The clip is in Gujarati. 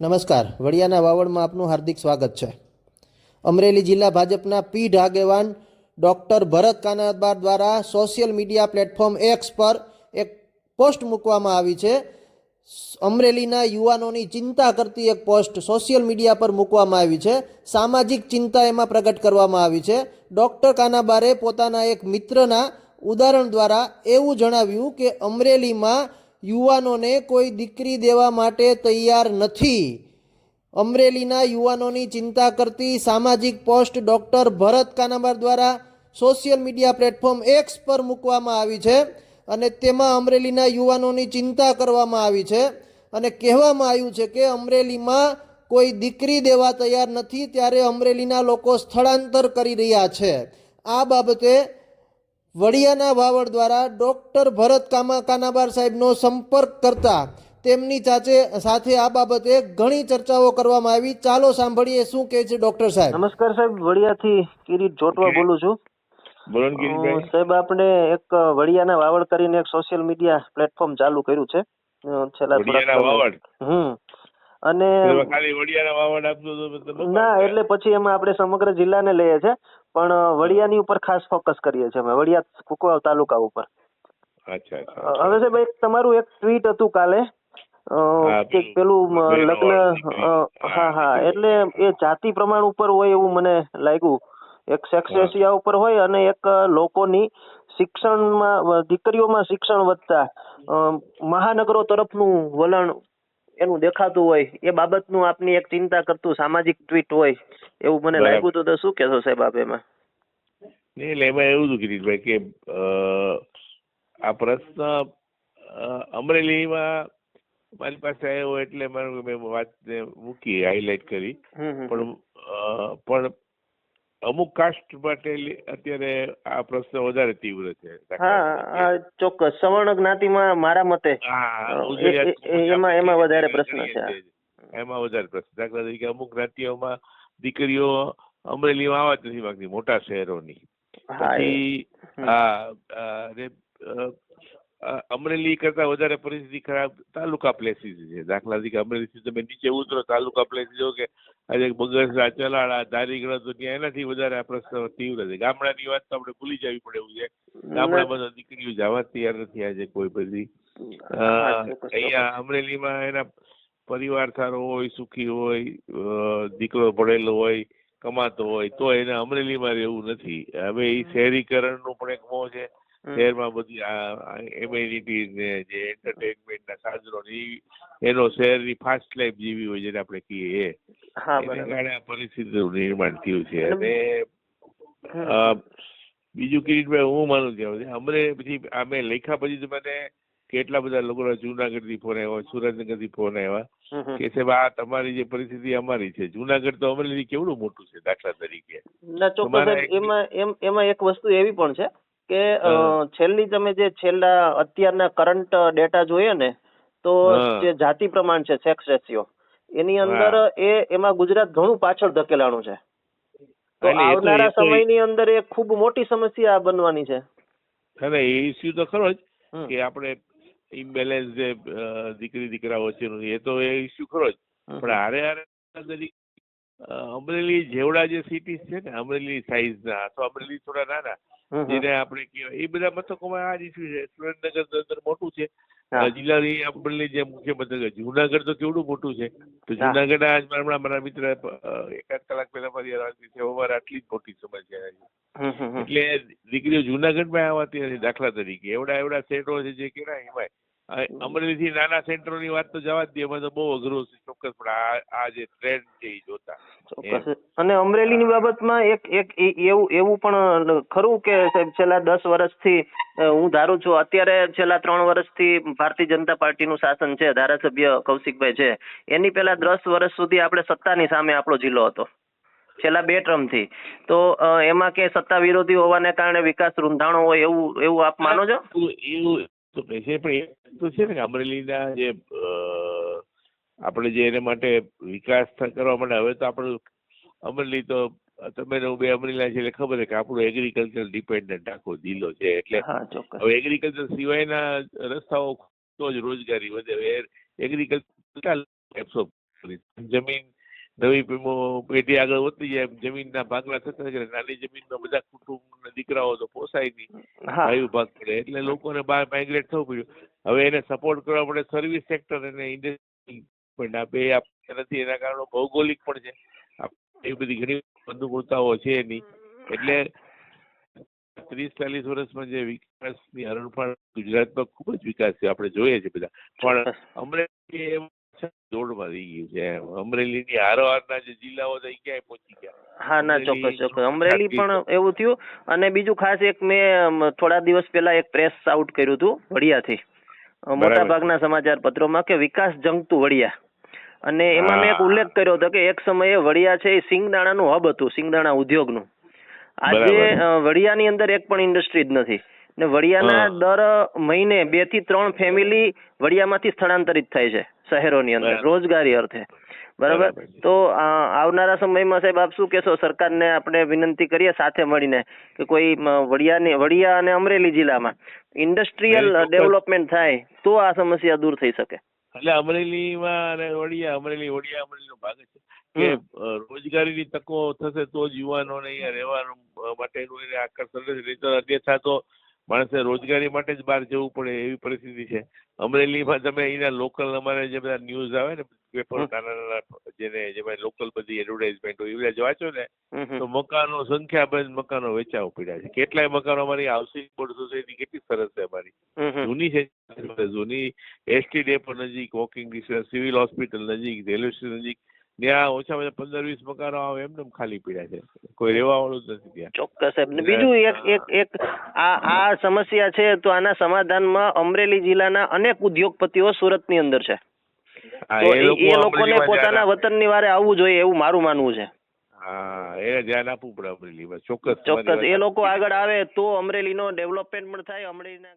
નમસ્કાર. વડિયાના વાવડમાં આપનું હાર્દિક સ્વાગત છે. અમરેલી જિલ્લા ભાજપના પીઢ આગેવાન ડૉક્ટર ભરત કાનાબાર દ્વારા સોશિયલ મીડિયા પ્લેટફોર્મ એક્સ પર એક પોસ્ટ મૂકવામાં આવી છે. અમરેલીના યુવાનોની ચિંતા કરતી એક પોસ્ટ સોશિયલ મીડિયા પર મૂકવામાં આવી છે. સામાજિક ચિંતા એમાં પ્રગટ કરવામાં આવી છે. ડૉક્ટર કાનાબારે પોતાના એક મિત્રના ઉદાહરણ દ્વારા એવું જણાવ્યું કે અમરેલીમાં યુવાનોને કોઈ દીકરી દેવા માટે તૈયાર નથી. અમરેલીના યુવાનોની ચિંતા કરતી સામાજિક પોસ્ટ ડૉક્ટર ભરત કાનાબાર દ્વારા સોશિયલ મીડિયા પ્લેટફોર્મ એક્સ પર મૂકવામાં આવી છે અને તેમાં અમરેલીના યુવાનોની ચિંતા કરવામાં આવી છે અને કહેવામાં આવ્યું છે કે અમરેલીમાં કોઈ દીકરી દેવા તૈયાર નથી, ત્યારે અમરેલીના લોકો સ્થળાંતર કરી રહ્યા છે. આ બાબતે વડિયાના વાવડ દ્વારા ડૉક્ટર ભરત કાનાબાર સાહેબનો સંપર્ક કરતા તેમની સાથે આ બાબતે ઘણી ચર્ચાઓ કરવામાં આવી. ચાલો સાંભળીએ શું કહે છે ડૉક્ટર સાહેબ. નમસ્કાર સાહેબ, વડિયાથી કિરીટ જોટવા બોલું છું. સાહેબ, આપણે એક વડિયાના વાવડ કરીને એક સોશિયલ મીડિયા પ્લેટફોર્મ ચાલુ કર્યું છે અને ના એટલે પછી એમાં આપણે સમગ્ર જિલ્લાને લઈએ છીએ, પણ વડિયાની ઉપર ખાસ ફોકસ કરીએ છીએ અમે, વડિયા કુકવાવ તાલુકા ઉપર. હવે સાહેબ, એક તમારું એક ટ્વીટ હતું કાલે કે પેલું લગ્ન, હા એટલે એ જાતિ પ્રમાણ ઉપર હોય એવું મને લાગ્યું. એક સેક્સ રેશિયા ઉપર હોય અને એક લોકોની શિક્ષણમાં, દીકરીઓમાં શિક્ષણ વધતા મહાનગરો તરફનું વલણ એનું દેખાતું હોય, એ બાબતનું આપની એક ચિંતા કરતું સામાજિક ટ્વીટ હોય એવું મને લાગ્યું હતું. તો શું કહેશો સાહેબ આપ એમાં? એમાં એવું હતું કિરીટભાઈ કે આ પ્રશ્ન અમરેલીમાં મારી પાસે આવ્યો એટલે મેં વાત મૂકી, હાઈલાઈટ કરી. પણ અમુક કાસ્ટ માટે અત્યારે આ પ્રશ્ન વધારે તીવ્ર છે. હા, ચોક્કસ. સવર્ણ જ્ઞાતિમાં મારા મતે એમાં વધારે પ્રશ્ન છે. એમાં વધારે પ્રશ્ન. દાખલા તરીકે અમુક જ્ઞાતિઓમાં દીકરીઓ અમરેલીમાં આવવા જ નથી માંગતી, મોટા શહેરોની. પછી અમરેલી કરતા વધારે પરિસ્થિતિ ખરાબ તાલુકા પ્લેસીસ છે. દાખલા તરીકે અમરેલીથી તમે નીચે ઉતરો તાલુકા પ્લેસીસ જો કે આજે બગસરા, ચલાળા, દારીગઢ, તો ત્યાં એનાથી વધારે આ પ્રશ્ન તીવ્ર છે. ગામડાની વાત તો આપણે ભૂલી જવી પડે એવું છે. ગામડામાં તો દીકરીઓ જવા તૈયાર નથી આજે કોઈ. બધી અહીંયા અમરેલીમાં એના પરિવાર સારો હોય, સુખી હોય, દીકરો ભણેલો હોય, કમાતો હોય, તો એને અમરેલીમાં રહેવું નથી. હવે એ શહેરીકરણનું પણ એક મોહ છે. શહેરમાં બધી એમ્યુનિટી ને જે એન્ટરટેનમેન્ટ ના સાધનો એનો શહેરની ફાસ્ટ લાઈફ જીવી હોય જેને આપણે કહીએ, એને કારણે આ પરિસ્થિતિનું નિર્માણ થયું છે. અને બીજું કિરીટભાઈ હું માનું છું, અમરે પછી અમે લેખા પછી તો મને કેટલા બધા લોકો જુનાગઢ થી ફોન આવ્યા, સુરેન્દ્રનગર થી ફોન આવ્યા કે સાહેબ આ તમારી જે પરિસ્થિતિ અમારી છે. જુનાગઢ તો અમરેલી કેવડું મોટું છે દાખલા તરીકે. એમાં એક વસ્તુ એવી પણ છે કે છેલ્લી તમે જે છેલ્લા અત્યારના કરંટ ડેટા જોઈએ ને, તો જે જાતિ પ્રમાણ છે, સેક્સ રેશિયો, એની અંદર એમાં ગુજરાત ઘણું પાછળ ધકેલાણું છે. તો આવનારા સમયની અંદર એ ખૂબ મોટી સમસ્યા બનવાની છે. એ ઇસ્યુ તો ખરો જ કે આપણે ઇમ્બેલેન્સ જે દીકરી દીકરા વચ્ચેનું, એ તો એ ઇસ્યુ ખરો જ. પણ હારે અમરેલી જેવડા જે સિટીઝ છે ને, અમરેલી સાઈઝ ના અથવા અમરેલી થોડા નાના, જેને આપણે કહેવાય, એ બધા મથકોમાં આ જ ઇસ્યુ છે. સુરેન્દ્રનગર અંદર મોટું છે જિલ્લાની, અમરેલી જે મુખ્ય મથક. જુનાગઢ તો કેવડું મોટું છે. તો જુનાગઢ હમણાં મારા મિત્ર એકાદ કલાક પહેલા મારી અમારે આટલી જ મોટી સમસ્યા છે. એટલે દીકરીઓ જુનાગઢમાં આવતી નથી. દાખલા તરીકે એવડા સેન્ટરો છે જે કેવાય, એમાં અમરેલી થી નાના સેન્ટરો ની વાત તો જવા જ દે, એમાં તો બહુ અઘરું છે ચોક્કસ. પણ આ જે ટ્રેન્ડ છે એ જોતા ચોક્કસ. અને અમરેલીની બાબતમાં એક એવું પણ ખરું કે છેલ્લા 10 વર્ષથી હું ધારું છું, અત્યારે છેલ્લા 3 વર્ષથી ભારતીય જનતા પાર્ટીનું શાસન છે, ધારાસભ્ય કૌશિકભાઈ છે. એની પેલા 10 વર્ષ સુધી આપણે સત્તાની સામે આપણો જિલ્લો હતો, છેલ્લા 2 ટર્મથી. તો એમાં કે સત્તા વિરોધી હોવાને કારણે વિકાસ રૂંધાણો હોય એવું આપ માનો છો? એવું તો છે, પણ એ તો છે ને કે અમરેલીના જે આપણે જે એને માટે વિકાસ કરવા માટે, હવે તો આપણું અમરેલી તો તમે બે અમરેલી છે એટલે ખબર છે કે આપણું એગ્રીકલ્ચર ડિપેન્ડન્ટ આખો જિલ્લો છે. એટલે હવે એગ્રીકલ્ચર સિવાયના રસ્તાઓ તો જ રોજગારી વધે. એગ્રીકલ્ચર જમીન નવી પેઢી આગળ વધતી જાય જમીનના ભાગલા થતા જાય, નાની જમીનમાં બધા કુટુંબના દીકરાઓ તો પોસાય નહીં, વાયુ ભાગ પડે એટલે લોકોને બહાર માઇગ્રેટ થવું પડ્યું. હવે એને સપોર્ટ કરવા પડે સર્વિસ સેક્ટર અને ઇન્ડસ્ટ્રી, પણ આ બે આપતા નથી. એના કારણો ભૌગોલિક પણ છે, એ બધી ઘણી અનુકૂળતાઓ છે નહીં. એટલે 30-40 વર્ષમાં જે વિકાસની હરણફાળ ગુજરાતમાં ખૂબ જ વિકાસ છે, આપણે જોઈએ છે બધા, પણ અમરેલી દોડમાં રહી ગયું છે. અમરેલીની હારોહારના જે જિલ્લાઓ હતા એ ક્યાંય પહોંચી ગયા. હા ના ચોક્કસ. અમરેલી પણ એવું થયું. અને બીજું ખાસ એક મેં થોડા દિવસ પહેલા એક પ્રેસ આઉટ કર્યું હતું વડિયાથી, મોટા ભાગના સમાચાર પત્રોમાં, કે વિકાસ જંગતું વડિયા. અને એમાં મેં એક ઉલ્લેખ કર્યો હતો કે એક સમયે વડિયા છે એ સિંગદાણાનું હબ હતું, સિંગદાણા ઉદ્યોગનું. આજે વડિયાની અંદર એક પણ ઇન્ડસ્ટ્રી જ નથી ને વડિયાના દર મહિને 2 થી 3 ફેમિલી વડિયામાંથી સ્થળાંતરિત થાય છે શહેરોની અંદર રોજગારી અર્થે. બરાબર. તો આવનારા સમયમાં સાહેબ આપ શું કહેશો? સરકારને આપણે વિનંતી કરીએ સાથે મળીને કે કોઈ વડિયા અને અમરેલી જિલ્લામાં ઇન્ડસ્ટ્રીયલ ડેવલપમેન્ટ થાય તો આ સમસ્યા દૂર થઈ શકે. એટલે અમરેલીમાં અને વડિયા અમરેલીનો ભાગ છે કે રોજગારીની તકો થશે તો જ યુવાનોને અહીંયા રહેવાનું માટેનું એને આકર્ષણ રહેશે. અન્યથા તો માણસે રોજગારી માટે જ બહાર જવું પડે એવી પરિસ્થિતિ છે. અમરેલીમાં તમે અહીંના લોકલ અમારે જે બધા ન્યૂઝ આવે ને પેપર નાના જેમાં લોકલ બધી એડવર્ટાઇઝમેન્ટ હોય એ બધા વાંચો ને તો મકાનો સંખ્યાબંધ મકાનો વેચાવા પડ્યા છે. કેટલાય મકાનો અમારી હાઉસિંગ બોર્ડ સોસાયટી કેટલી સરસ છે, અમારી જૂની છે, જૂની એસટી ડેપો નજીક, વોકિંગ ડિસ્ટન્સ, સિવિલ હોસ્પિટલ નજીક, રેલવે સ્ટેશન નજીક, ત્યાં ઓછામાં ઓછા 15-20 મકાનો આવે એમને ખાલી પડ્યા છે, કોઈ રહેવા વાળું જ નથી ત્યાં. ચોક્કસ. બીજું એક આ સમસ્યા છે તો આના સમાધાનમાં અમરેલી જિલ્લાના અનેક ઉદ્યોગપતિઓ સુરતની અંદર છે, તો એ લોકોને પોતાના વતનની વારે આવવું જોઈએ એવું મારું માનવું છે. હા, એને ધ્યાન આપવું પડે અમરેલીમાં. ચોક્કસ એ લોકો આગળ આવે તો અમરેલીનો ડેવલપમેન્ટ પણ થાય. અમરેલીના